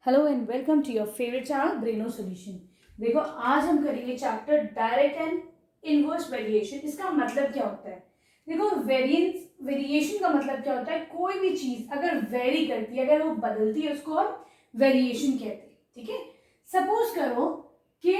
Hello and welcome to your favourite channel Braino solution. देखो आज हम करेंगे chapter direct and inverse variation. इसका मतलब क्या होता है? देखो वेरिएशन का मतलब क्या होता है? कोई भी चीज अगर वेरी करती है, अगर वो बदलती है, उसको हम वेरिएशन कहते हैं। ठीक है, सपोज करो कि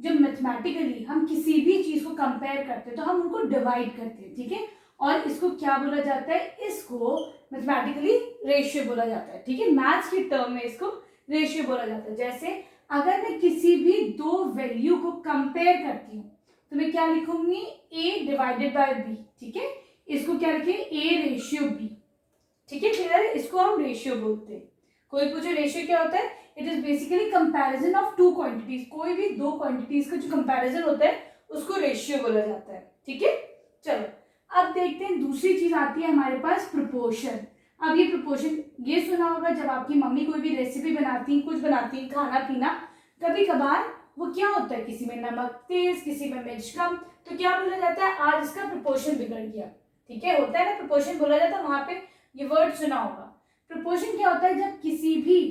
जब मैथमेटिकली हम किसी भी चीज को कंपेयर करते हैं तो हम उनको डिवाइड करते हैं। ठीक है, और इसको क्या बोला जाता है? इसको मैथमेटिकली रेशियो बोला जाता है। ठीक है, मैथ्स की टर्म में इसको रेशियो बोला जाता है। जैसे अगर मैं किसी भी दो वैल्यू को कंपेयर करती हूँ तो मैं क्या लिखूंगी? a divided by b। ठीक है, इसको क्या लिखे? a ratio b। ठीक है, क्लियर है? इसको हम रेशियो बोलते हैं। कोई पूछे रेशियो क्या होता है? It is basically comparison of two quantities. कोई भी दो क्वांटिटीज का जो कंपैरिजन होता है उसको रेशियो बोला जाता है। ठीक है, चलो अब देखते हैं दूसरी चीज आती है हमारे पास, प्रोपोर्शन। अब ये प्रोपोर्शन ये सुना होगा, जब आपकी मम्मी कोई भी रेसिपी बनाती, कुछ बनाती, खाना पीना, कभी कभार वो क्या होता है, किसी में नमक तेज, किसी में मिर्च कम, तो क्या बोला जाता है? आज इसका प्रोपोर्शन बिगड़ गया। ठीक है, होता है ना, प्रोपोर्शन बोला जाता है। वहां पे ये वर्ड सुना होगा। प्रोपोर्शन क्या होता है? जब किसी भी,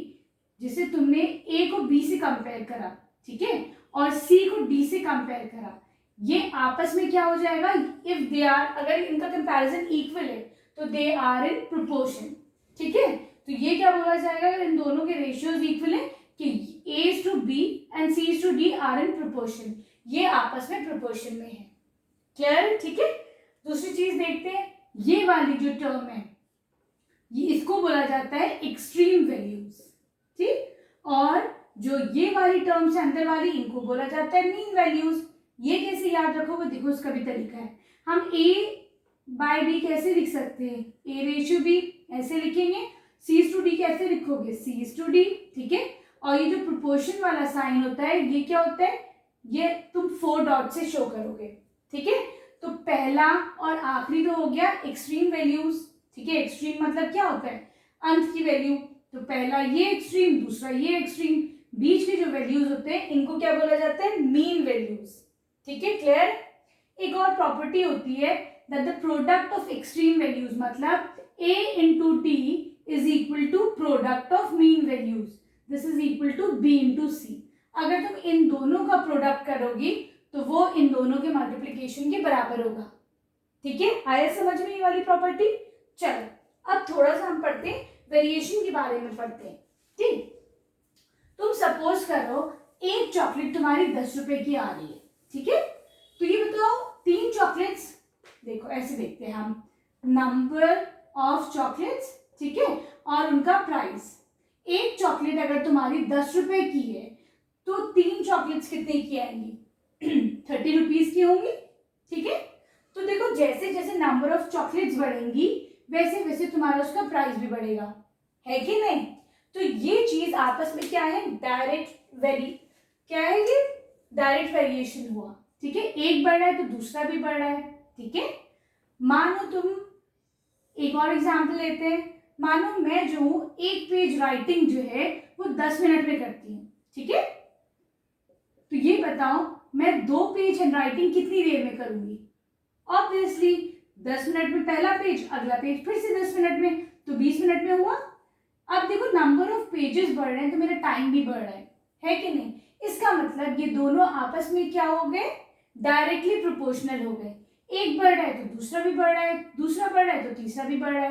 जिसे तुमने a को b से कंपेयर करा, ठीक है, और c को d से कंपेयर करा, ये आपस में क्या हो जाएगा? इफ दे आर, अगर इनका कंपैरिजन इक्वल है तो दे आर इन प्रोपोर्शन। ठीक है, तो ये क्या बोला जाएगा? अगर इन दोनों के रेशियोज इक्वल है कि a is to b and c is to d are in proportion, ये आपस में प्रोपोर्शन में है। क्लियर? ठीक है, दूसरी चीज देखते हैं। ये वाली जो टर्म है, ये इसको बोला जाता है एक्सट्रीम वैल्यूज। ठीक, और जो ये वाली टर्म्स है अंदर वाली, इनको बोला जाता है मीन वैल्यूज। ये कैसे याद रखोगे? देखो उसका भी तरीका है। हम a बाय b कैसे लिख सकते हैं? a रेशियो b ऐसे लिखेंगे। c is to d कैसे लिखोगे? c is to d। ठीक है, और ये जो प्रोपोर्शन वाला साइन होता है, ये क्या होता है? ये तुम 4 डॉट से शो करोगे। ठीक है, तो पहला और आखिरी तो हो गया एक्सट्रीम वैल्यूज। ठीक है, एक्सट्रीम मतलब क्या होता है? अंत की वैल्यू। तो पहला ये एक्सट्रीम, दूसरा ये एक्सट्रीम, बीच के जो वैल्यूज होते हैं इनको क्या बोला जाता है? Mean values. ठीक है, क्लियर? एक और प्रॉपर्टी होती है that the product of extreme values, मतलब a into T is equal to product of mean values, this is equal to b into C. अगर तुम इन दोनों का प्रोडक्ट करोगी तो वो इन दोनों के मल्टीप्लीकेशन के बराबर होगा। ठीक है, आया समझ में ये वाली प्रॉपर्टी? चलो अब थोड़ा सा हम पढ़ते हैं, वेरिएशन के बारे में पढ़ते हैं। ठीक, तुम सपोज करो एक चॉकलेट तुम्हारी 10 रुपए की आ रही है। ठीक है, तो ये बताओ 3 चॉकलेट्स, देखो ऐसे देखते हैं हम, नंबर ऑफ चॉकलेट्स, ठीक है, और उनका प्राइस। एक चॉकलेट अगर तुम्हारी 10 रुपए की है तो 3 चॉकलेट्स कितने की आएंगी? 30 रुपीज की होंगी। ठीक है, तो देखो जैसे जैसे नंबर ऑफ चॉकलेट्स बढ़ेंगी वैसे वैसे तुम्हारा उसका प्राइस भी बढ़ेगा, है कि नहीं? तो ये चीज आपस में क्या है? क्या है ये? डायरेक्ट वेरिएशन हुआ। ठीक है, एक बढ़ रहा है तो दूसरा भी बढ़ रहा है। ठीक है, मानो तुम, एक और एग्जांपल लेते हैं। मानो मैं जो हूं, एक पेज राइटिंग जो है वो 10 मिनट में करती हूँ। ठीक है, तो ये बताओ मैं 2 पेज हैंड राइटिंग कितनी देर में करूंगी? ऑब्वियसली 10 मिनट में पहला पेज, अगला पेज फिर से 10 मिनट में, तो 20 मिनट में हुआ। अब देखो नंबर ऑफ पेजेस बढ़ रहे हैं तो मेरा टाइम भी बढ़ रहा है कि नहीं? इसका मतलब ये दोनों आपस में क्या हो गए? डायरेक्टली प्रोपोर्शनल हो गए। एक बढ़ रहा है तो दूसरा भी बढ़ रहा है, दूसरा बढ़ रहा है तो तीसरा भी बढ़ रहा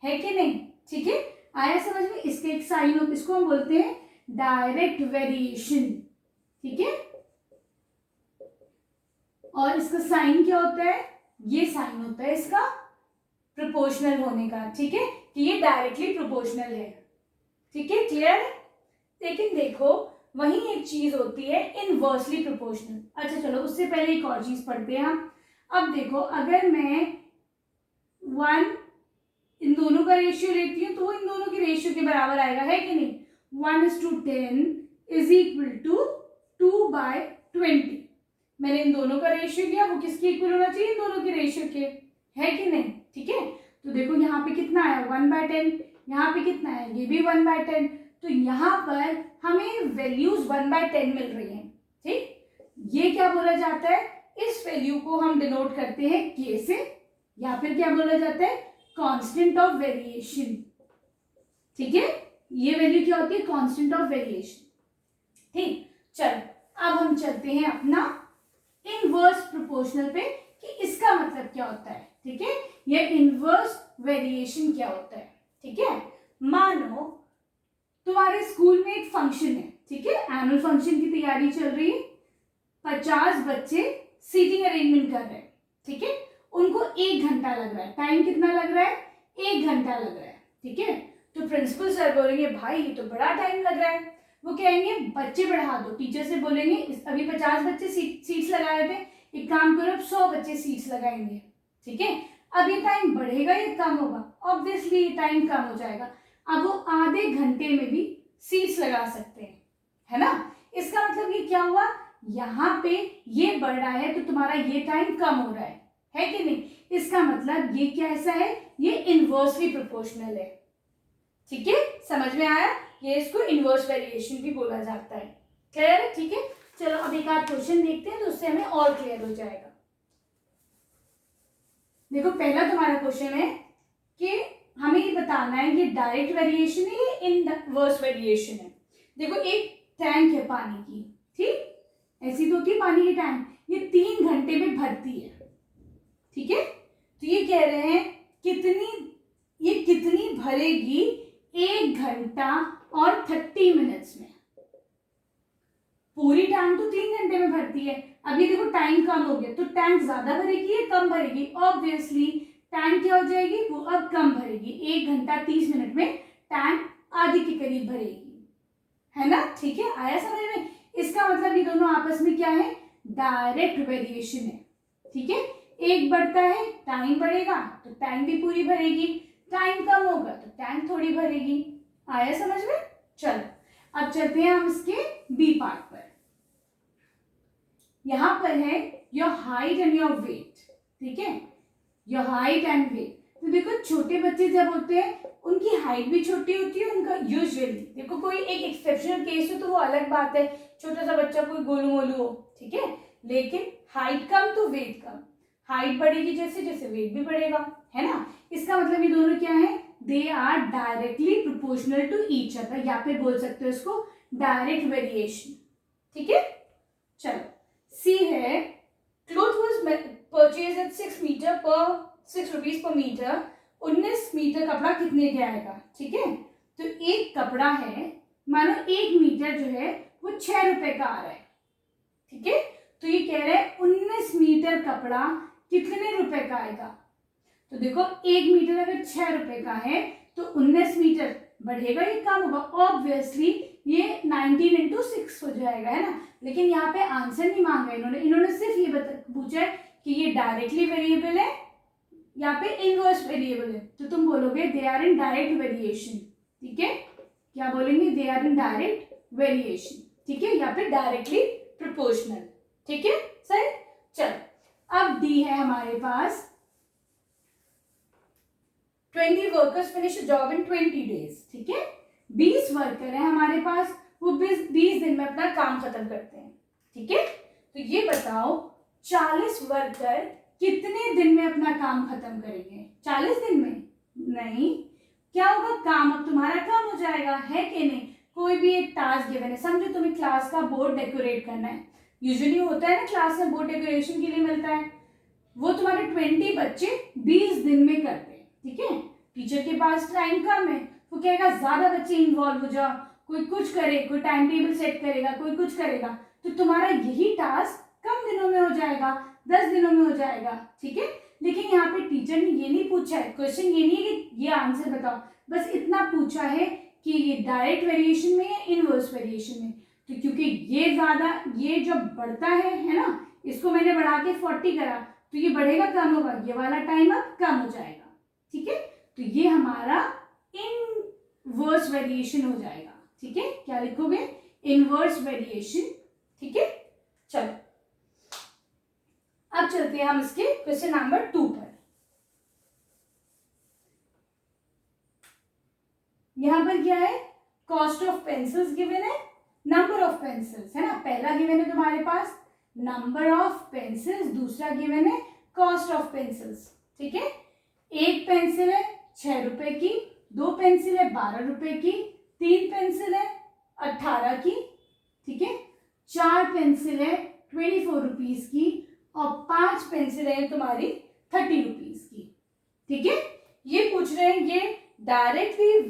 है कि नहीं? ठीक है, आया समझ में? इसके एक साइन हो, इसको हम बोलते हैं डायरेक्ट वेरिएशन। ठीक है, और इसका साइन क्या होता है? ये साइन होता है इसका प्रोपोर्शनल होने का। ठीक है, कि ये डायरेक्टली प्रोपोर्शनल है। ठीक है, क्लियर? लेकिन देखो वही एक चीज होती है इनवर्सली प्रोपोर्शनल। अच्छा चलो उससे पहले एक और चीज पढ़ते हैं हम। अब देखो अगर मैं 1 इन दोनों का रेशियो लेती हूँ तो वो इन दोनों के रेशियो के बराबर आएगा, है कि नहीं? 1:10 इज इक्वल टू 2/20। मैंने इन दोनों का रेशियो किया, वो किसके इक्वल होना चाहिए? इन दोनों के रेशियो के, है कि नहीं? ठीक है, तो देखो यहाँ पे कितना आया? 1/10। यहाँ पे कितना है? ये भी 1/10। तो यहाँ पर हमें वैल्यूज 1/10 मिल रही हैं। ठीक, ये क्या बोला जाता है? इस वैल्यू को हम डिनोट करते हैं के से, या फिर क्या बोला जाता है? Constant of variation. ठीक है, ये वैल्यू क्या होती है, कांस्टेंट ऑफ वेरिएशन। ठीक, चलो अब हम चलते हैं अपना इनवर्स प्रोपोर्शनल पे कि इसका मतलब क्या होता है। ठीक है, ये इनवर्स वेरिएशन क्या होता है। ठीक है, मानो तुम्हारे स्कूल में एक फंक्शन है, ठीक है, एनुअल फंक्शन की तैयारी चल रही है, 50 बच्चे सीटिंग अरेंजमेंट कर रहे हैं। ठीक है, उनको 1 घंटा लग रहा है। टाइम कितना लग रहा है, 1 घंटा लग रहा है। ठीक है, तो प्रिंसिपल सर बोलेंगे भाई ये तो बड़ा टाइम लग रहा है। वो कहेंगे बच्चे बढ़ा दो, टीचर से बोलेंगे अभी 50 बच्चे सीट्स लगाए थे, एक काम करो अब 100 बच्चे सीट्स लगाएंगे। ठीक है, अब ये टाइम बढ़ेगा या कम होगा, ऑब्वियसली ये टाइम कम हो जाएगा। अब वो आधे घंटे में भी सीट्स लगा सकते हैं, है ना। इसका मतलब ये क्या हुआ, यहाँ पे ये बढ़ रहा है तो तुम्हारा ये टाइम कम हो रहा है कि नहीं। इसका मतलब ये कैसा है, ये इनवर्सली प्रोपोर्शनल है। ठीक है, समझ में आया, ये इसको इनवर्स वेरिएशन भी बोला जाता है। क्लियर है, ठीक है। चलो अब एक आध क्वेश्चन देखते हैं तो उससे हमें और क्लियर हो जाएगा। देखो पहला तुम्हारा क्वेश्चन है कि हमें ये बताना है ये डायरेक्ट वेरिएशन है या इनवर्स वेरिएशन है। देखो एक टैंक है पानी की, ठीक, ऐसी तो होती है पानी की टैंक, ये 3 घंटे में भरती है। ठीक है, तो ये कह रहे हैं कितनी भरेगी 1 घंटा और 30 मिनट्स में। पूरी टैंक तो 3 घंटे में भरती है, अभी देखो टाइम कम हो गया तो टैंक ज्यादा भरेगी या कम भरेगी, ऑब्वियसली टैंक क्या हो जाएगी, वो अब कम भरेगी। 1 घंटा 30 मिनट में टैंक आधी के करीब भरेगी, है ना। ठीक है, आया समझ में। इसका मतलब ये दोनों आपस में क्या है, डायरेक्ट वेरिएशन है। ठीक है, एक बढ़ता है टाइम बढ़ेगा तो टैंक भी पूरी भरेगी, टाइम कम होगा तो टैंक थोड़ी भरेगी। आया समझ में। चलो अब चलते हैं हम इसके बी पार्ट पर। यहां पर है your height and your weight. ठीक है, योर हाइट एंड वेट। तो देखो छोटे बच्चे जब होते हैं उनकी हाइट भी छोटी होती है, उनका यूजुअली देखो कोई एक एक्सेप्शनल केस हो तो वो अलग बात है, छोटा सा बच्चा कोई गोलू मोलू हो, ठीक है, लेकिन हाइट कम तो वेट कम। हाइट बढ़ेगी जैसे जैसे वेट भी बढ़ेगा, है ना। इसका मतलब ये दोनों क्या है, they are directly proportional to each other, या फिर बोल सकते हो इसको डायरेक्ट वेरिएशन। ठीक है, चलो सी है cloth was purchase at 6 rupees per metre. 19 metre कपड़ा कितने का आएगा। ठीक है, तो एक कपड़ा है, मानो 1 मीटर जो है वो 6 रुपए का आ रहा है। ठीक है, तो ये कह रहे हैं 19 मीटर कपड़ा कितने रुपए का आएगा। तो देखो 1 मीटर अगर 6 रुपए का है तो 19 मीटर बढ़ेगा या कम होगा, ऑब्वियसली ये 19 इंटू 6 हो जाएगा, है ना। लेकिन यहाँ पे आंसर नहीं मांगा इन्होंने सिर्फ ये पूछा है कि ये डायरेक्टली वेरिएबल है या पे इनवर्स वेरिएबल है, तो तुम बोलोगे they are in direct variation. ठीक है, क्या बोलेंगे, they are in direct variation. ठीक है, या फिर डायरेक्टली प्रोपोर्शनल। ठीक है, सही। चलो अब डी है हमारे पास 20 workers finish job in 20 days. ठीक है, 20 वर्कर है हमारे पास, वो 20 दिन में अपना काम खत्म करते हैं। ठीक है, तो ये बताओ 40 वर्कर कितने दिन में अपना काम खत्म करेंगे। 40 दिन में नहीं, क्या होगा, काम अब तुम्हारा कम हो जाएगा, है कि नहीं। कोई भी एक टास्क गिवन है, समझो तुम्हें क्लास का बोर्ड डेकोरेट करना है, यूजुअली होता है ना क्लास में बोर्ड डेकोरेशन के लिए मिलता है, वो तुम्हारे 20 बच्चे 20 दिन में करते हैं। ठीक है, टीचर के पास टाइम कम है, वो कहेगा ज्यादा बच्चे इन्वॉल्व हो जाओ, कोई कुछ करे, कोई टाइम टेबल सेट करेगा, कोई कुछ करेगा, तो तुम्हारा यही टास्क कम दिनों में हो जाएगा, 10 दिनों में हो जाएगा। ठीक है, लेकिन यहाँ पे टीचर ने ये नहीं पूछा है, क्वेश्चन ये नहीं है कि ये आंसर बताओ, बस इतना पूछा है कि ये डायरेक्ट वेरिएशन में या इनवर्स वेरिएशन में। तो क्योंकि ये ज्यादा, ये जो बढ़ता है ना, इसको मैंने बढ़ा के 40 करा तो ये बढ़ेगा कम होगा, ये वाला टाइम अब कम हो जाएगा। ठीक है, तो ये हमारा इनवर्स वेरिएशन हो जाएगा। ठीक है, क्या लिखोगे, इनवर्स वेरिएशन। ठीक है, चलो अब चलते हैं हम इसके क्वेश्चन नंबर 2 पर। यहां पर क्या है, कॉस्ट ऑफ पेंसिल्स गिवन है, नंबर ऑफ पेंसिल्स, है ना। पहला गिवन है तुम्हारे पास नंबर ऑफ पेंसिल्स, दूसरा गिवन है कॉस्ट ऑफ पेंसिल्स। ठीक है, एक पेंसिल है 6 रुपए की, 2 पेंसिल है 12 रुपए की, 3 पेंसिल है 18 की, ठीक है, 4 पेंसिल है 24 रुपीज की, और 5 पेंसिल है तुम्हारी 30 रुपीज की, ठीक है। ये पूछ रहे हैं ये डायरेक्टली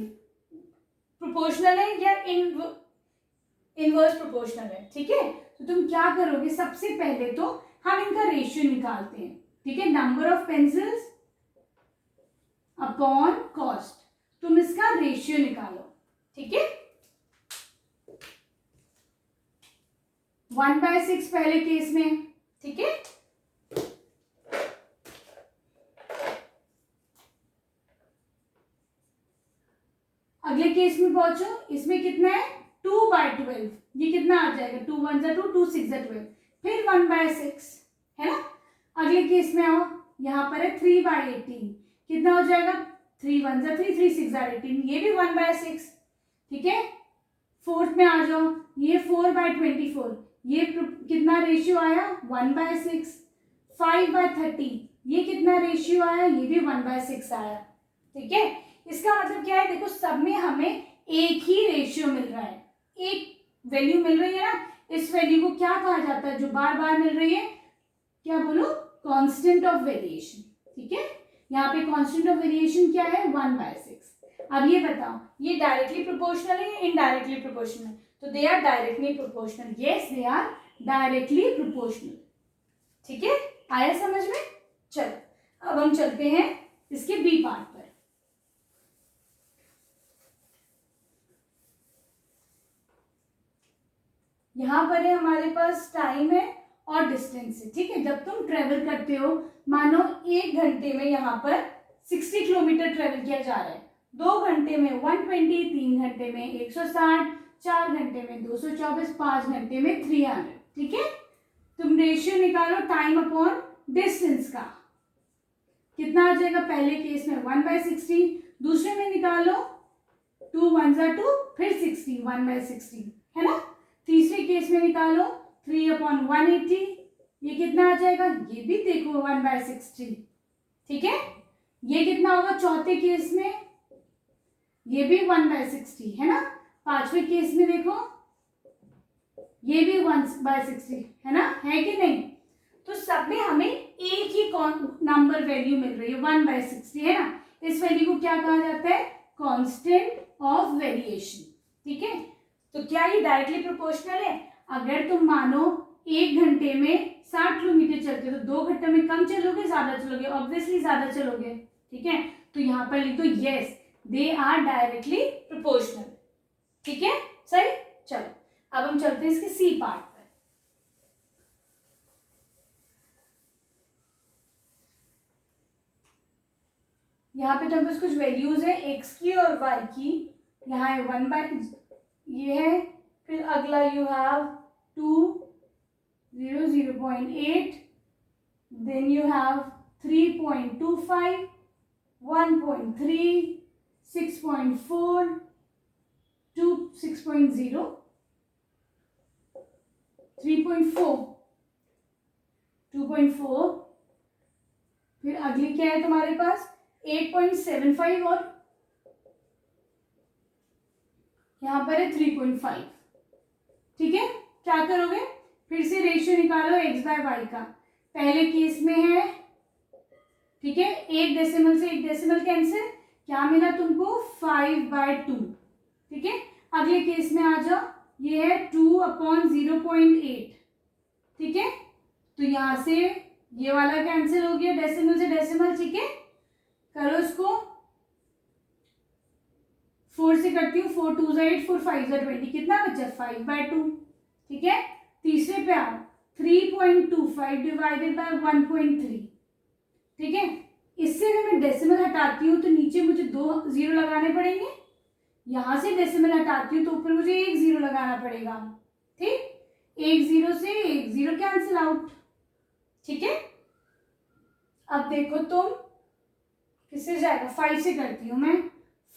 प्रोपोर्शनल है या इनवर्स प्रोपोर्शनल है, ठीक है। तो तुम क्या करोगे, सबसे पहले तो हम इनका रेशियो निकालते हैं, ठीक है। Number of pencils upon cost, तुम इसका रेशियो निकालो, ठीक है। 1/6 पहले केस में, ठीक है। अगले केस में पहुंचो, इसमें कितना है 2/12, ये कितना आ जाएगा 2 1 2 2 6 12, फिर 1/6 है ना। अगले केस में आओ, यहाँ पर है 3/18, कितना हो जाएगा 3 1 3 3 6 18, ये भी 1/6, ठीक है। फोर्थ में आ जाओ, ये 4/24, ये कितना रेशियो आया 1/6। 5/30, ये कितना रेशियो आया, ये भी 1/6 आया, ठीक है। इसका मतलब क्या है, देखो सब में हमें एक ही रेशियो मिल रहा है, एक वैल्यू मिल रही है ना। इस वैल्यू को क्या कहा जाता है, जो बार बार मिल रही है, क्या बोलो, कांस्टेंट ऑफ वेरिएशन, ठीक है। यहाँ पे कांस्टेंट ऑफ वेरिएशन क्या है 1/6। अब ये बताओ, ये डायरेक्टली प्रोपोर्शनल है या इनडायरेक्टली प्रोपोर्शनल, तो they are directly proportional, yes they are directly proportional, ठीक है। आया समझ में। चलो अब हम चलते हैं इसके बी पार्ट पर। यहाँ पर है हमारे पास टाइम है और डिस्टेंस है, ठीक है। जब तुम ट्रेवल करते हो, मानो 1 घंटे में यहाँ पर 60 किलोमीटर ट्रेवल किया जा रहा है, 2 घंटे में 120, 3 घंटे में 160, 4 घंटे में 224, 5 घंटे में 300, ठीक है। तुम रेशियो निकालो टाइम अपॉन डिस्टेंस का, कितना आ जाएगा, पहले केस में 1/60, दूसरे में निकालो 2 1 2, फिर 60 1/60 है ना। तीसरे केस में निकालो 3/180, ये कितना आ जाएगा, ये भी देखो 1/60, ठीक है। ये कितना होगा चौथे केस में, ये भी 1/60 है ना। पांचवें केस में देखो, ये भी 1/60 है ना, है कि नहीं। तो सब में हमें एक ही नंबर वैल्यू मिल रही है 1/60 है ना। इस वैल्यू को क्या कहा जाता है, कांस्टेंट ऑफ वेरिएशन, ठीक है। तो क्या ये डायरेक्टली प्रोपोर्शनल है, अगर तुम मानो 1 घंटे में 60 किलोमीटर चलते हो, तो 2 घंटे में कम चलोगे ज्यादा चलोगे, ऑब्वियसली ज्यादा चलोगे, ठीक है। तो यहाँ पर लिख दो yes they are directly proportional, ठीक है, सही। चलो अब हम चलते हैं इसके सी पार्ट पर। यहाँ पे तो बस कुछ वैल्यूज है एक्स की और वाई की, यहाँ है 1/, ये है, फिर अगला you have 2 0 0.8, then you have 3.25 1.3 6.4 2 6.0 3.4 2.4, फिर अगली क्या है तुम्हारे पास 8.75, और यहां पर है 3.5, ठीक है। क्या करोगे, फिर से रेशियो निकालो x/y का, पहले केस में है, ठीक है, एक डेसिमल से एक डेसिमल कैंसिल, क्या मिला तुमको 5/2, ठीक है। अगले केस में आ जाओ, ये है 2/0.8, ठीक है। तो यहां से ये वाला कैंसिल हो गया, डेसिमल से डेसिमल, ठीक है। करो इसको, 4 से करती हूँ, 4 2 8 4 5 20, कितना बचा 5/2, ठीक है। तीसरे पे आओ, 3.25 डिवाइडेड बाय 1.3, ठीक है। इससे अगर मैं डेसिमल हटाती हूँ तो नीचे मुझे 2 0 लगाने पड़ेंगे, यहां से डेसिमल हटाती हूँ तो ऊपर मुझे 1 0 लगाना पड़ेगा, ठीक। 1 0 से 1 0 कैंसिल आउट, ठीक है। अब देखो तुम किससे जाएगा, 5 से करती हूं मैं,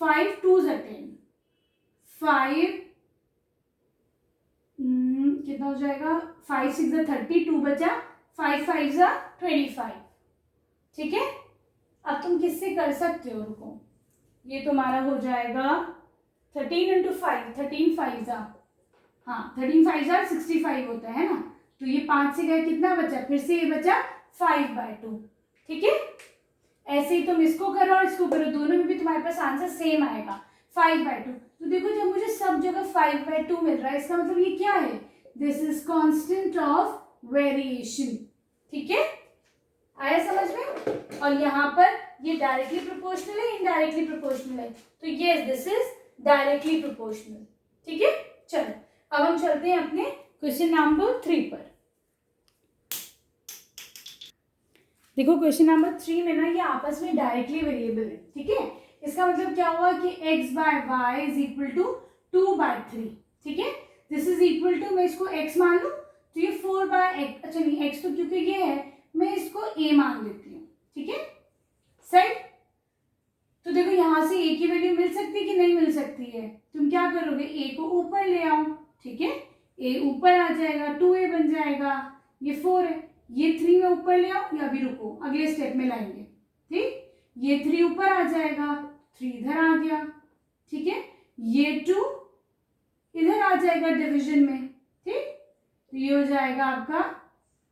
5 2 10, 5 कितना हो जाएगा, 5 6 30, 2 बचा, 5 5 25, ठीक है। अब तुम किससे कर सकते हो, रुको, ये तुम्हारा हो जाएगा 13 इंटू 5, 13 5 हाँ 13 5 65 होता है ना। तो ये 5 से गए कितना बचा, फिर से ये बचा 5/2। ठीक है, ऐसे ही तुम इसको करो और इसको करो, दोनों में भी तुम्हारे पास आंसर सेम आएगा 5/2। तो देखो जब मुझे सब जगह 5/2 मिल रहा है, इसका मतलब ये क्या है, this is constant of variation. ठीक है, आया समझ में। और यहाँ पर ये डायरेक्टली प्रोपोर्शनल है, इनडायरेक्टली प्रोपोर्शनल है, तो ये दिस इज डायरेक्टली प्रोपोर्शनल। ठीक है, चलो अब हम चलते हैं अपने क्वेश्चन नंबर 3 पर। देखो क्वेश्चन नंबर 3 में ना ये आपस में डायरेक्टली वेरिएबल है। ठीक है, इसका मतलब क्या हुआ कि x/y इज इक्वल टू 2/3। ठीक है, दिस इज इक्वल टू, मैं इसको x मान लूं तो ये 4/x, अच्छा नहीं x तो क्योंकि ये है मैं इसको a मान लेती हूँ। ठीक है, सही। तो देखो यहाँ से a की वैल्यू मिल सकती है कि नहीं मिल सकती है, तुम क्या करोगे, a को ऊपर ले आओ। ठीक है, a ऊपर आ जाएगा, 2a बन जाएगा, ये 4 है, ये 3 में ऊपर ले आओ, या अभी रुको अगले स्टेप में लाएंगे। ठीक, ये 3 ऊपर आ जाएगा, 3 इधर आ गया। ठीक है, ये 2 इधर आ जाएगा डिवीजन में। ठीक, तो ये हो जाएगा आपका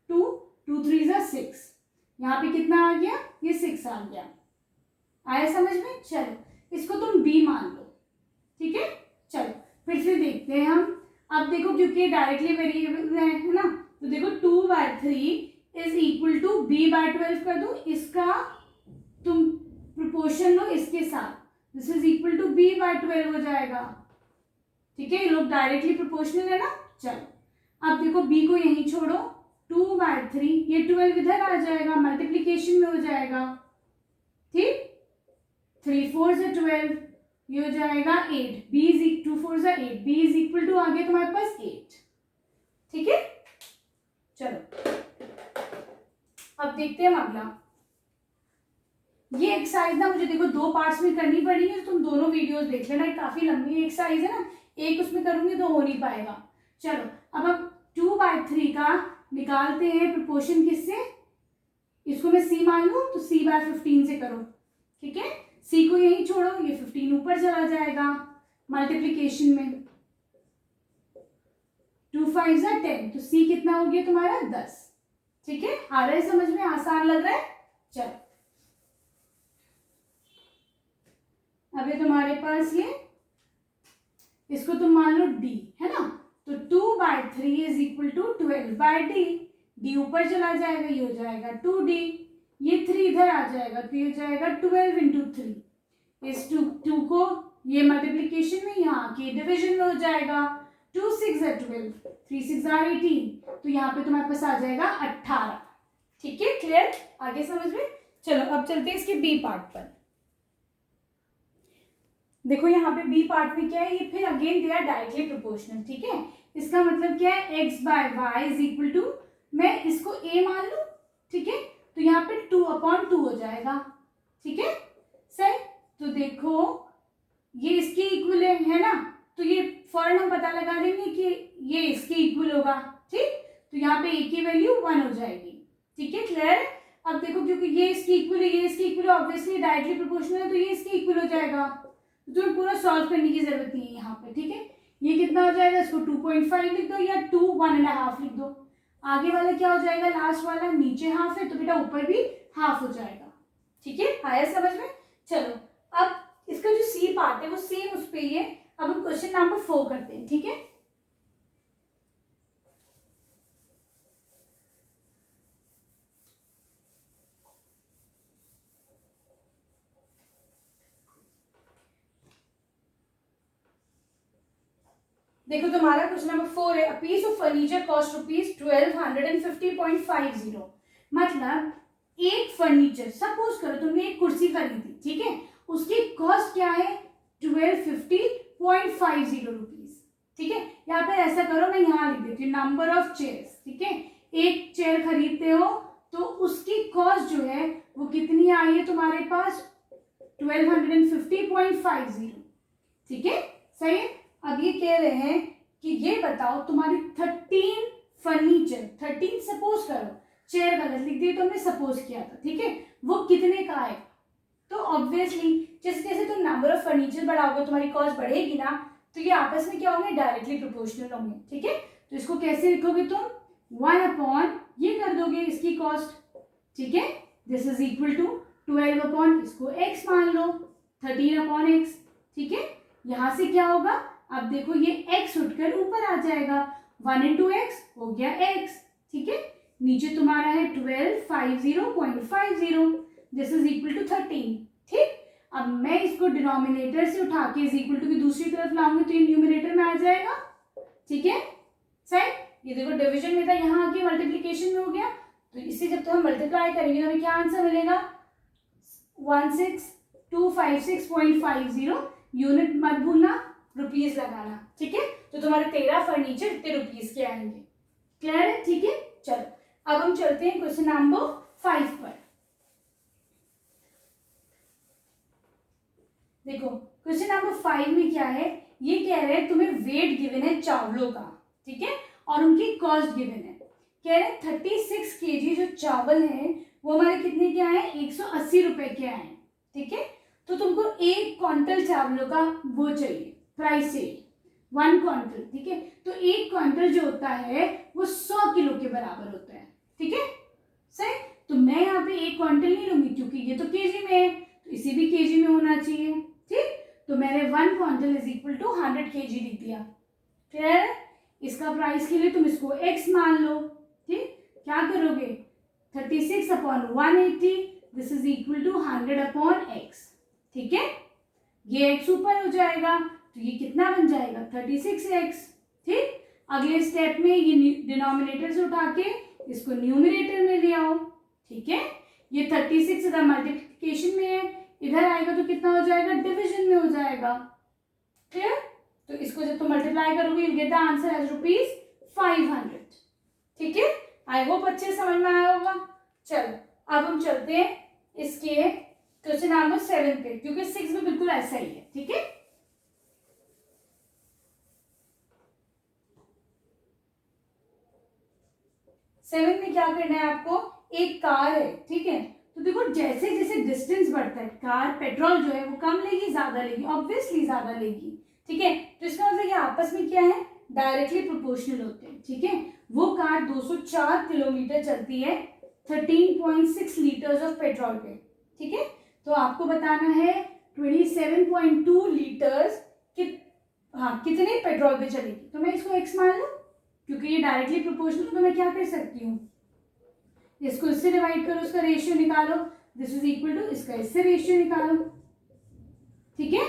2, 2 3 जा 6, यहाँ पे कितना आ गया, ये 6 आ गया। आया समझ में। चलो इसको तुम b मान लो। ठीक है, चलो फिर से देखते हैं हम। अब देखो क्योंकि डायरेक्टली वेरिएबल है ना, तो देखो 2/3 इज इक्वल टू b/12 कर दो, इसका तुम प्रोपोर्शन लो इसके साथ, this is equal to b/12 हो जाएगा। ठीक है, ये लोग डायरेक्टली प्रोपोर्शनल है ना। चलो अब देखो b को यहीं छोड़ो, 2/3, ये 12 इधर आ जाएगा, मल्टीप्लीकेशन में हो जाएगा। ठीक, 3 4 से 12, ये हो जाएगा 8, b इज 2 4 से 8, b इज इक्वल टू आ गया तुम्हारे पास 8। ठीक है, चलो अब देखते हैं अगला। ये एक्सरसाइज ना मुझे देखो 2 पार्ट्स में करनी पड़ेगी, तो तुम दोनों वीडियोस देख लेना, काफी लंबी एक्सरसाइज है ना, एक उसमें करूंगी तो हो नहीं पाएगा। चलो अब हम 2/3 का निकालते हैं प्रोपोर्शन किससे, इसको मैं c मान लूं तो c/15 से करो। ठीक है, c को यहीं छोड़ो, ये 15 ऊपर चला जाएगा मल्टीप्लीकेशन में, 2 5 जा 10, तो c कितना हो गया तुम्हारा 10। ठीक है, आ रहा है समझ में, आसान लग रहा है। चलो अभी तुम्हारे पास ये, इसको तुम मान लो d है ना, तो 2/3 is equal to 12/d, d ऊपर चला जाएगा, ये हो जाएगा 2d, ये 3 इधर आ जाएगा, तो ये हो जाएगा 12 इंटू 3, इस 2 को ये मल्टीप्लीकेशन में यहाँ के डिविजन में हो जाएगा, 2 6 है 12, 3 6 are 18, तो यहाँ पे तुम्हारे पास आ जाएगा 18। ठीक है, क्लियर, आगे समझ में। चलो अब चलते हैं इसके बी पार्ट पर। देखो यहाँ पे बी पार्ट में क्या है, ये फिर again they are directly proportional. ठीक है, इसका मतलब क्या है, x/y इज इक्वल टू, मैं इसको a मान लूं। ठीक है, तो यहाँ पे 2/2 हो जाएगा। ठीक है, सही। तो देखो ये इसके इक्वल है ना, तो ये फौरन हम पता लगा देंगे कि ये इसके इक्वल होगा। ठीक, तो यहाँ पे a की वैल्यू 1 हो जाएगी। ठीक है, क्लियर। अब देखो क्योंकि ये इसकी इक्वल है, ये इसकी इक्वल है, ऑब्वियसली डायरेक्टली प्रोपोर्शनल है, तो ये इसके इक्वल हो जाएगा, तो तुम्हें पूरा सॉल्व करने की जरूरत नहीं है यहाँ पे। ठीक है, ये कितना हो जाएगा, इसको 2.5 लिख दो या 2 1.5 लिख दो, आगे वाला क्या हो जाएगा, लास्ट वाला नीचे हाफ है तो बेटा ऊपर भी हाफ हो जाएगा। ठीक है, आया समझ में। चलो अब इसका जो सी पार्ट है वो सेम उस पे ही है। अब हम क्वेश्चन नंबर 4 करते हैं। ठीक है, देखो तुम्हारा क्वेश्चन नंबर 4 है, a piece of furniture cost ₹1250.50। मतलब एक फर्नीचर, सपोज करो तुमने एक कुर्सी खरीदी, ठीक है, उसकी कॉस्ट क्या है 1250.50 ठीक है। यहाँ पे ऐसा करो, मैं यहाँ लिख देती हूँ नंबर ऑफ चेयर्स। ठीक है, एक चेयर खरीदते हो तो उसकी कॉस्ट जो है वो कितनी आई है तुम्हारे पास 1250.50। ठीक है, सही है। अब ये कह रहे हैं कि ये बताओ तुम्हारी 13 फर्नीचर, 13 सपोज करो, चेयर गलत लिख दी तो हमने सपोज किया था, ठीक है, वो कितने का आएगा। तो ऑब्वियसली जैसे जैसे तुम नंबर ऑफ फर्नीचर बढ़ाओगे तुम्हारी कॉस्ट बढ़ेगी ना, तो ये आपस में क्या होंगे, डायरेक्टली प्रोपोर्शनल होंगे। ठीक है, तो इसको कैसे लिखोगे तुम, 1 ये कर दोगे इसकी कॉस्ट। ठीक है, दिस इज इक्वल टू 12 इसको x मान लो, 13 x। ठीक है, यहां से क्या होगा, अब देखो ये x उठकर ऊपर आ जाएगा, 1 इंटू एक्स हो गया x। ठीक है, नीचे तुम्हारा है 1250.50, दिस इज इक्वल टू 13। ठीक, अब मैं इसको डिनोमिनेटर से उठा के इज इक्वल टू की दूसरी तरफ लाऊंगी तो ये न्यूमिनेटर में आ जाएगा। ठीक है, सही, ये देखो डिवीजन में था, यहाँ आके मल्टीप्लीकेशन में हो गया, तो इसे जब तो हम मल्टीप्लाई करेंगे तो हमें क्या आंसर मिलेगा, 16256.50। यूनिट मत भूलना, रुपीज लगाना। ठीक है, तो तुम्हारे 13 फर्नीचर इतने रुपीज के आएंगे। क्लियर है? ठीक है, चलो अब हम चलते हैं क्वेश्चन नंबर 5 पर। देखो क्वेश्चन नंबर 5 में क्या है, ये कह रहे हैं तुम्हें वेट गिवन है चावलों का। ठीक है, और उनकी कॉस्ट गिवन है। कह रहे हैं 36 kg जो चावल है वो हमारे कितने के आए, 180 रुपए के आए। ठीक है, तो तुमको 1 क्विंटल चावलों का वो चाहिए, प्राइस चाहिए 1 क्विंटल। ठीक है, तो 1 क्विंटल जो होता है वो 100 किलो के बराबर होता है। ठीक है, सही, तो मैं यहाँ पे 1 क्विंटल नहीं लूंगी क्योंकि ये तो केजी में है, तो इसे भी केजी में होना चाहिए। ठीक, तो मैंने 1 quintal is equal to 100 kg लिख दिया। क्लियर है? इसका प्राइस के लिए तुम इसको x मान लो। ठीक, क्या करोगे, 36/180, this is equal to 100/x। ठीक है, ये x ऊपर हो जाएगा तो ये कितना बन जाएगा, 36x। ठीक, अगले स्टेप में ये डिनोमिनेटर से उठा के इसको न्यूमिनेटर में ले आओ। ठीक है, ये 36 इधर मल्टीप्लिकेशन में है, इधर आएगा तो कितना हो जाएगा, डिवीजन में हो जाएगा। क्लियर? तो इसको जब तुम मल्टीप्लाई करोगे you get the answer as ₹500। ठीक है, आई होप अच्छे समझ में आया होगा। चलो अब हम चलते हैं इसके क्वेश्चन नंबर 7 पे, क्योंकि 6 में बिल्कुल ऐसा ही है। ठीक है, सेवन में क्या करना है आपको, एक कार है। ठीक है, तो देखो जैसे जैसे डिस्टेंस बढ़ता है कार पेट्रोल जो है वो कम लेगी ज्यादा लेगी, ऑब्वियसली ज्यादा लेगी। ठीक है, तो इसका मतलब ये आपस में क्या है, डायरेक्टली प्रोपोर्शनल होते हैं। ठीक है, वो कार 204 किलोमीटर चलती है 13.6 लीटर्स ऑफ पेट्रोल पे। ठीक है, तो आपको बताना है 27.2 लीटर्स कितने पेट्रोल पे चलेगी। तो मैं इसको x मान लूं क्योंकि ये डायरेक्टली प्रोपोर्शनल, तो मैं क्या कर सकती हूँ, इसको इससे डिवाइड करो, उसका रेशियो निकालो, दिस इज इक्वल टू इसका इससे रेशियो निकालो। ठीक है,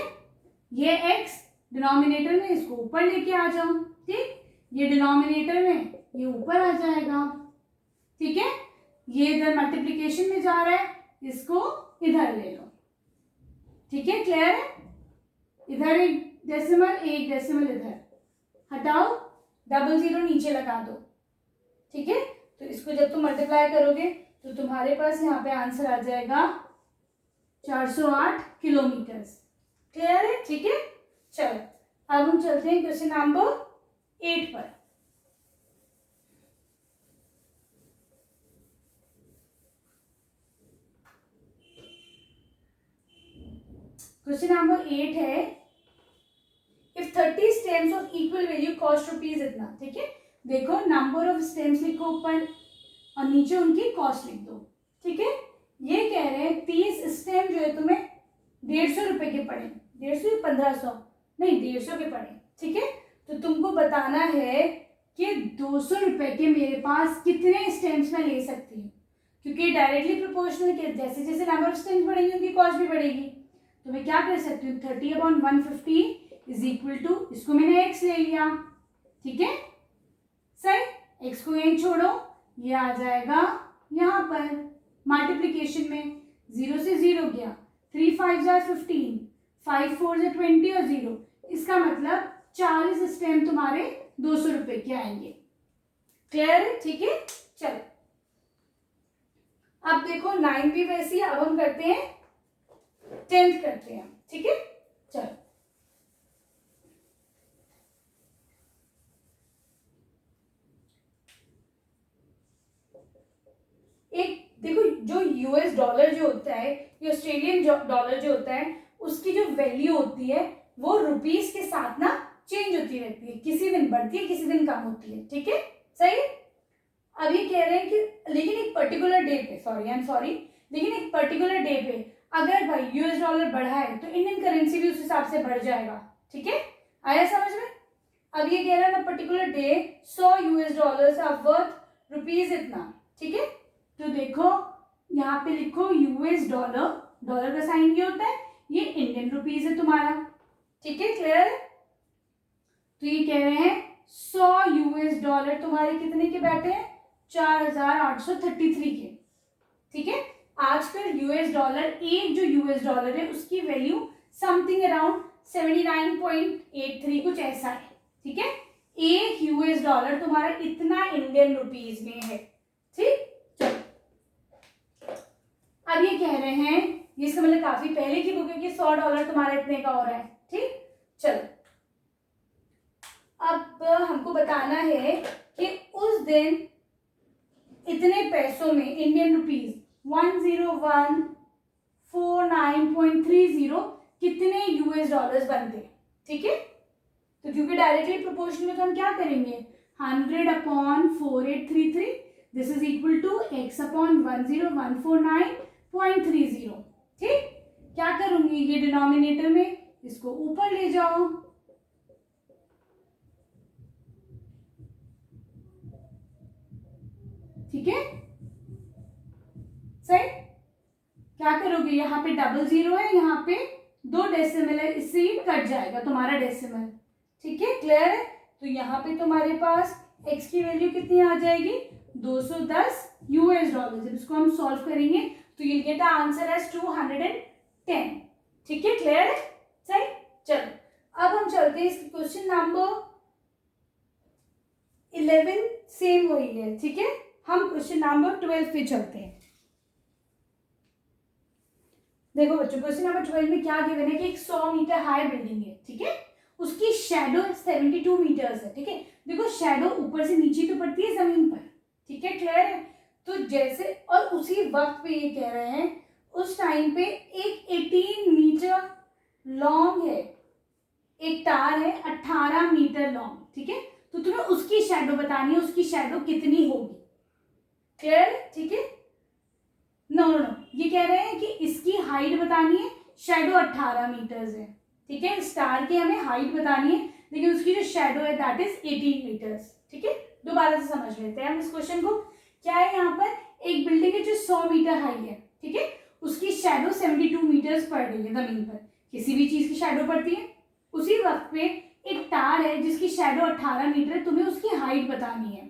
ये x डिनोमिनेटर में, इसको ऊपर लेके आ जाओ। ठीक, ये डिनोमिनेटर में ये ऊपर आ जाएगा। ठीक है, ये इधर मल्टीप्लिकेशन में जा रहा है, इसको इधर ले लो। ठीक है, क्लियर है? इधर एक डेसिमल इधर हटाओ, 00 नीचे लगा दो। ठीक है, तो इसको जब तुम मल्टीप्लाई करोगे तो तुम्हारे पास यहाँ पे आंसर आ जाएगा 408 किलोमीटर। क्लियर है? ठीक है, चलो अब हम चलते हैं क्वेश्चन नंबर 8 पर। क्वेश्चन नंबर 8 है, if 30 stems of equal value cost rupees इतना। ठीक है, देखो नंबर ऑफ स्टेम्स लिखो ऊपर और नीचे उनकी कॉस्ट लिख दो। ठीक है, ये कह रहे हैं 30 स्टेम जो है तुम्हें 150 रुपए के पड़े, 150 या 1500, नहीं 150 के पड़े। ठीक है, तो तुमको बताना है कि 200 रुपए के मेरे पास कितने स्टेम्स मैं ले सकती हूँ, क्योंकि डायरेक्टली प्रोपोर्शनल के जैसे जैसे नंबर ऑफ स्टेम्स बढ़ेंगे उनकी कॉस्ट भी बढ़ेगी। तो मैं क्या कर सकती हूँ, 30/150 इज इक्वल टू, इसको मैंने x ले लिया। ठीक है, सही, x को यहीं छोड़ो, ये आ जाएगा यहाँ पर मल्टीप्लिकेशन में, 0 से 0 गया, 3 5 जार 15, 5 4 जार 20 और 0, इसका मतलब 40 स्टेम तुम्हारे 200 रुपए के आएंगे। क्लियर है? ठीक है, चलो अब देखो 9 भी वैसी है, अब हम करते हैं 10th करते हैं। ठीक है, चलो एक देखो, जो यूएस डॉलर जो होता है, ये ऑस्ट्रेलियन डॉलर जो होता है, उसकी जो वैल्यू होती है वो रुपीस के साथ ना चेंज होती रहती है, किसी दिन बढ़ती है किसी दिन कम होती है, ठीक है, सही। अब ये कह रहे हैं कि लेकिन एक पर्टिकुलर डे पे, लेकिन एक पर्टिकुलर डे पे अगर भाई यूएस डॉलर बढ़ा है तो इंडियन करेंसी भी उस हिसाब से बढ़ जाएगा, ठीक है, आया समझ में। अब ये कह रहा है ना particular day 100 US dollars are worth rupees इतना, ठीक है। तो देखो यहाँ पे लिखो यूएस डॉलर, डॉलर का साइन ये होता है, ये इंडियन रुपीज है तुम्हारा, ठीक है, क्लियर है। तो ये कह रहे हैं 100 यूएस डॉलर तुम्हारे कितने के बैठे हैं, 4833 के, ठीक है। आजकल यूएस डॉलर, एक जो यूएस डॉलर है उसकी वैल्यू समथिंग अराउंड 79.83 कुछ ऐसा है, ठीक है। एक यूएस डॉलर तुम्हारा इतना इंडियन रुपीज में है, ठीक। चलो अब ये कह रहे हैं, ये इसका मतलब काफी पहले की बुक है कि 100 डॉलर तुम्हारा इतने का हो रहा है, ठीक। चलो अब हमको बताना है कि उस दिन इतने पैसों में इंडियन रुपीज 10149.30 कितने यूएस डॉलर्स बनते हैं, ठीक है। तो क्योंकि डायरेक्टली प्रोपोर्शन में तो हम क्या करेंगे, 100/4833 this is equal to x/10149.30, ठीक। क्या करूंगी, ये डिनोमिनेटर में इसको ऊपर ले जाओ, ठीक है, सही। क्या करोगे, यहाँ पे डबल जीरो है, यहाँ पे 2 डेसिमल है, इससे ही कट जाएगा तुम्हारा डेसिमल, ठीक है, क्लियर है। तो यहाँ पे तुम्हारे पास x की वैल्यू कितनी आ जाएगी, 210 यूएस डॉलर। जब इसको हम सॉल्व करेंगे तो ये गेट द आंसर एज 210, ठीक है, क्लियर है, सही। चलो अब हम चलते हैं इस क्वेश्चन नंबर 11, सेम वही है, ठीक है। हम क्वेश्चन नंबर 12 पे चलते हैं। देखो बच्चों क्वेश्चन नंबर 12 में क्या गिवन है कि एक 100 मीटर हाई बिल्डिंग है, ठीक है, उसकी शैडो 72 मीटर्स है, ठीक है। देखो शैडो ऊपर से नीचे तो पड़ती है जमीन पर, ठीक है, क्लियर है। तो जैसे और उसी वक्त पे ये कह रहे हैं उस टाइम पे एक 18 मीटर लॉन्ग है, एक तार है 18 मीटर लॉन्ग, ठीक है। तो तुम्हें उसकी शैडो बतानी है, उसकी शैडो कितनी होगी, क्लियर, ठीक है। नो, ये कह रहे हैं कि इसकी हाइट बतानी है, शैडो 18 मीटर्स है, ठीक है। स्टार की हमें हाइट बतानी है, लेकिन उसकी जो शैडो है दैट इज 18 मीटर्स, ठीक है। दोबारा से समझ लेते हैं हम इस क्वेश्चन को। क्या है, यहाँ पर एक बिल्डिंग है जो 100 मीटर हाई है, ठीक है, उसकी शैडो 72 मीटर्स पड़ रही है जमीन पर, किसी भी चीज की शैडो पड़ती है। उसी वक्त पे एक तार है जिसकी शैडो 18 मीटर है, तुम्हें उसकी हाइट बतानी है,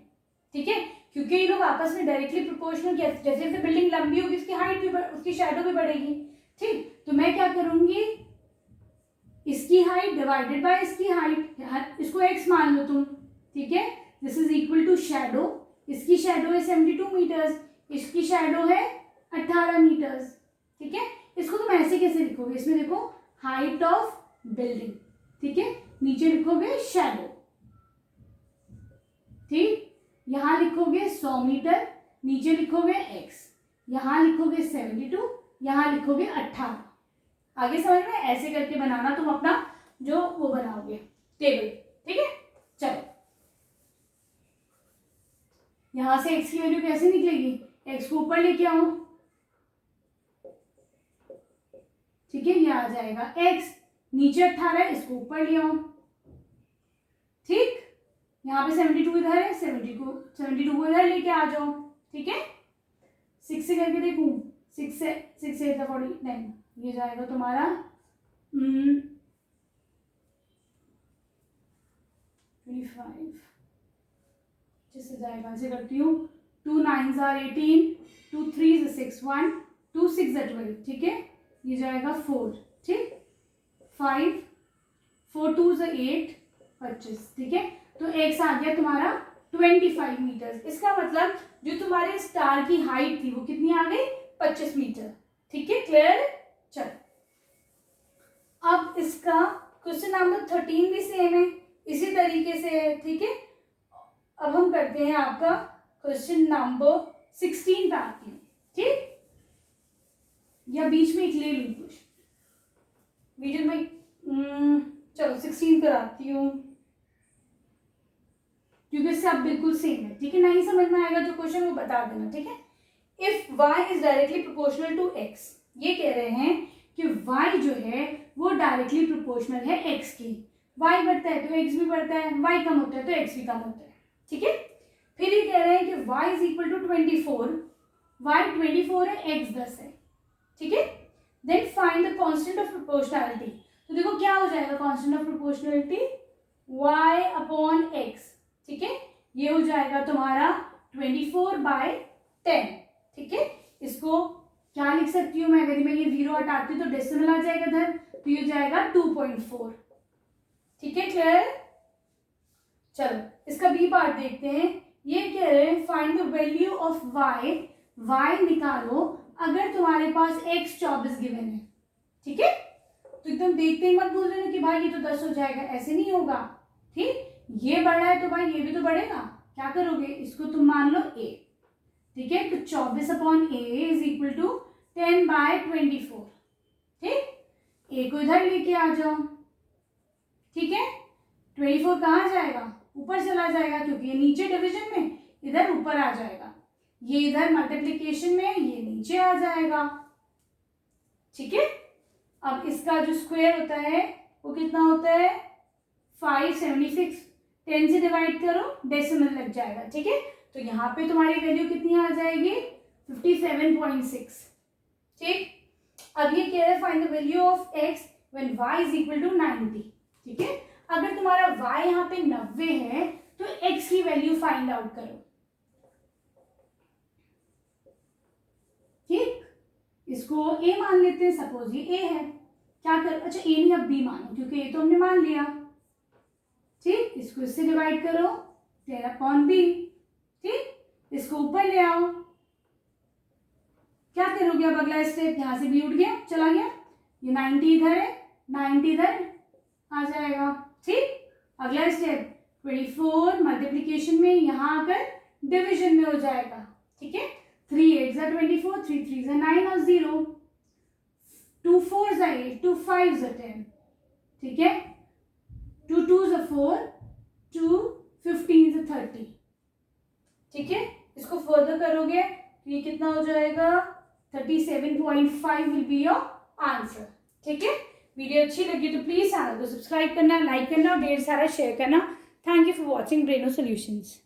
ठीक है। क्योंकि ये लोग आपस में डायरेक्टली प्रोपोर्शनल, जैसे जैसे बिल्डिंग लंबी होगी उसकी हाइट भी उसकी शैडो भी बढ़ेगी, ठीक। तो मैं क्या करूंगी, इसकी हाइट डिवाइडेड बाय इसकी हाइट, इसको x मान लो तुम, ठीक है। This is equal to shadow, इसकी शैडो है 72 मीटर्स, इसकी शैडो है 18 मीटर्स, ठीक है। इसको तुम ऐसे कैसे लिखोगे, इसमें देखो हाइट ऑफ बिल्डिंग, ठीक है, नीचे लिखोगे शैडो, ठीक। यहां लिखोगे 100 मीटर, नीचे लिखोगे x, यहां लिखोगे 72, यहां लिखोगे 18। आगे समझ में, ऐसे करके बनाना तुम अपना जो वो बनाओगे टेबल, ठीक है। चलो यहां से x की वैल्यू कैसे निकलेगी, x को ऊपर लेके आओ, ठीक है, ये आ जाएगा x, नीचे 18 इसको ऊपर ले आओ, ठीक। यहाँ पे 72 इधर है, 72 को इधर लेके आ जाओ, ठीक है। 6 से करके देखूं, 6 से 49, ये जाएगा तुम्हारा 25, जिससे जाएगा, ऐसे करती हूँ, 2 9s are 18, 2 3s 61, 2 6 12, ठीक है, ये जाएगा 4, ठीक, 5 4 2s 8 25, ठीक है। तो x आ गया तुम्हारा 25 मीटर। इसका मतलब जो तुम्हारे स्टार की हाइट थी वो कितनी आ गई, 25 मीटर, ठीक है, क्लियर। चलो अब इसका क्वेश्चन नंबर 13 भी सेम है, इसी तरीके से है, ठीक है। अब हम करते हैं आपका क्वेश्चन नंबर 16 पे आते हैं, ठीक, या बीच में एक ले लूं कुछ, वीडियो में चलो 16 कराती हूँ, क्योंकि इससे आप बिल्कुल सेम है, ठीक है। नहीं समझ में आएगा जो क्वेश्चन वो बता देना, ठीक है। If y is directly proportional to x, ये कह रहे हैं कि y जो है वो डायरेक्टली प्रोपोर्शनल है x की। y बढ़ता है तो x भी बढ़ता है, y कम होता है तो x भी कम होता है, ठीक है। फिर ये कह रहे हैं कि y is equal to 24, y 24 है, x 10 है, ठीक है। Then find the constant of proportionality. तो देखो क्या हो जाएगा constant of proportionality, y upon x, ठीक है। ये हो जाएगा तुम्हारा 24/10, ठीक है। इसको क्या लिख सकती हूँ मैं, अगर मैं ये 0 हटाती हूँ तो डेसिमल आ जाएगा इधर, तो ये हो जाएगा 2.4, ठीक है। क्लियर? चलो इसका बी पार्ट देखते हैं। ये कह रहे हैं find the value of y, y निकालो अगर तुम्हारे पास x 24 गिवन है, ठीक है। तो एकदम देखते ही मत बोल देना कि भाई ये तो 10 हो जाएगा, ऐसे नहीं होगा, ठीक। ये बढ़ा है तो भाई ये भी तो बढ़ेगा, क्या करोगे, इसको तुम मान लो a, ठीक है। तो 24 upon a is equal to 10/24, ठीक। a को इधर लेके आ जाओ, ठीक है। 24 कहाँ जाएगा, ऊपर चला जाएगा, क्योंकि ये नीचे डिवीजन में, इधर ऊपर आ जाएगा। ये इधर मल्टीप्लिकेशन में, ये नीचे आ जाएगा, ठीक है। अब इसका जो स्क्वायर होता है वो कितना होता है 576, 10 से डिवाइड करो डेसिमल लग जाएगा, ठीक है। तो यहाँ पे तुम्हारी वैल्यू कितनी आ जाएगी 57.6, ठीक। अब ये कह रहा है find the value of x when y is equal to 90, ठीक है। अगर तुम्हारा y यहाँ पे 90 है तो x की वैल्यू फाइंड आउट करो, ठीक। इसको a मान लेते हैं, सपोज ये a है, क्या कर, अच्छा a नहीं अब b मानो, क्योंकि a तो हमने मान लिया, ठीक। इसको इससे डिवाइड करो 10/b, ठीक। इसको ऊपर ले आओ, क्या करोगे अब अगला स्टेप, यहां से b उठ गया, चला गया, ये 90 इधर है, 90 इधर आ जाएगा, ठीक। अगला स्टेप 24 मल्टीप्लीकेशन में यहाँ आकर डिवीजन में हो जाएगा, ठीक है। 3 8 जा 24, 3 3 जा 9 और 0, 2 4 जा 8, 2 5 जा 10, ठीक है। 2 2 जा 4, 2 15 जा 30, ठीक है। इसको फर्दर करोगे तो ये कितना हो जाएगा 37.5 विल बी योर आंसर, ठीक है। वीडियो अच्छी लगी तो प्लीज चैनल को सब्सक्राइब करना, लाइक करना और ढेर सारा शेयर करना। Thank you for watching Braino solutions.